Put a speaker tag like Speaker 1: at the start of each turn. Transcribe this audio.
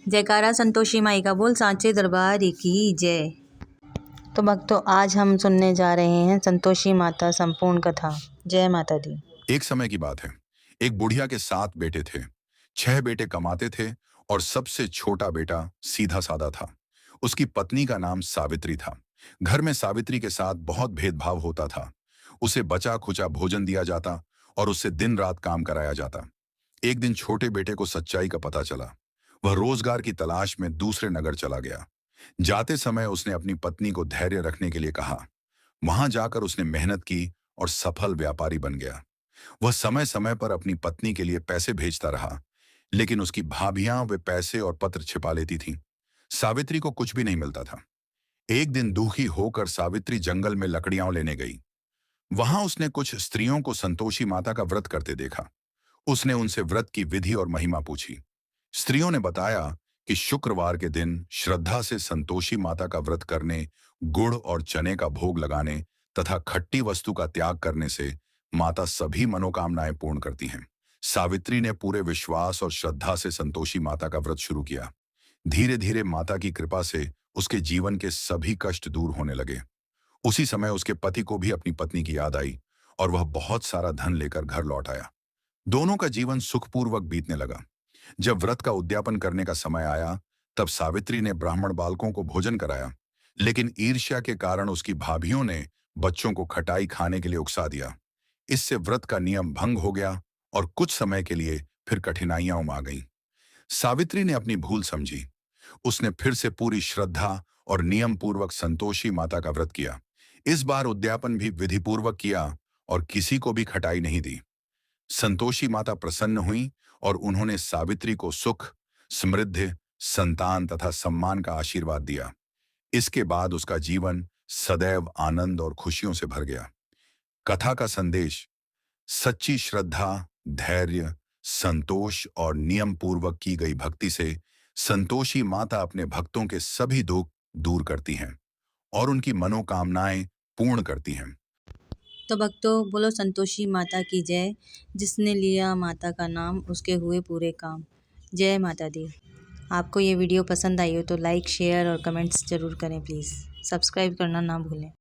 Speaker 1: जयकारा संतोषी माई का बोल सांचे दरबार की जय। तो भक्तों, आज हम सुनने जा रहे हैं संतोषी माता संपूर्ण कथा। जय माता दी।
Speaker 2: एक समय की बात है। एक बुढ़िया के 7 बेटे थे। 6 बेटे कमाते थे और सबसे छोटा बेटा सीधा साधा था। उसकी पत्नी का नाम सावित्री था। घर में सावित्री के साथ बहुत भेदभाव होता था। उसे बचा खुचा भोजन दिया जाता और उससे दिन रात काम कराया जाता। एक दिन छोटे बेटे को सच्चाई का पता चला। वह रोजगार की तलाश में दूसरे नगर चला गया। जाते समय उसने अपनी पत्नी को धैर्य रखने के लिए कहा। वहां जाकर उसने मेहनत की और सफल व्यापारी बन गया। वह समय समय पर अपनी पत्नी के लिए पैसे भेजता रहा, लेकिन उसकी भाभियां वे पैसे और पत्र छिपा लेती थीं। सावित्री को कुछ भी नहीं मिलता था। एक दिन दुखी होकर सावित्री जंगल में लकड़ियां लेने गई। वहां उसने कुछ स्त्रियों को संतोषी माता का व्रत करते देखा। उसने उनसे व्रत की विधि और महिमा पूछी। स्त्रियों ने बताया कि शुक्रवार के दिन श्रद्धा से संतोषी माता का व्रत करने, गुड़ और चने का भोग लगाने तथा खट्टी वस्तु का त्याग करने से माता सभी मनोकामनाएं पूर्ण करती हैं। सावित्री ने पूरे विश्वास और श्रद्धा से संतोषी माता का व्रत शुरू किया। धीरे धीरे माता की कृपा से उसके जीवन के सभी कष्ट दूर होने लगे। उसी समय उसके पति को भी अपनी पत्नी की याद आई और वह बहुत सारा धन लेकर घर लौट आया। दोनों का जीवन सुखपूर्वक बीतने लगा। जब व्रत का उद्यापन करने का समय आया, तब सावित्री ने ब्राह्मण बालकों को भोजन कराया, लेकिन ईर्ष्या के कारण उसकी भाभियों ने बच्चों को खटाई खाने के लिए उकसा दिया। इससे व्रत का नियम भंग हो गया और कुछ समय के लिए फिर कठिनाइयां उमा गईं। सावित्री ने अपनी भूल समझी। उसने फिर से पूरी श्रद्धा और नियम पूर्वक संतोषी माता का व्रत किया। इस बार उद्यापन भी विधिपूर्वक किया और किसी को भी खटाई नहीं दी। संतोषी माता प्रसन्न हुई और उन्होंने सावित्री को सुख, समृद्धि, संतान तथा सम्मान का आशीर्वाद दिया। इसके बाद उसका जीवन सदैव आनंद और खुशियों से भर गया। कथा का संदेश: सच्ची श्रद्धा, धैर्य, संतोष और नियम पूर्वक की गई भक्ति से संतोषी माता अपने भक्तों के सभी दुख दूर करती हैं और उनकी मनोकामनाएं पूर्ण करती हैं।
Speaker 1: तो भक्तों, बोलो संतोषी माता की जय। जिसने लिया माता का नाम, उसके हुए पूरे काम। जय माता दी। आपको ये वीडियो पसंद आई हो तो लाइक, शेयर और कमेंट्स ज़रूर करें प्लीज़। सब्सक्राइब करना ना भूलें।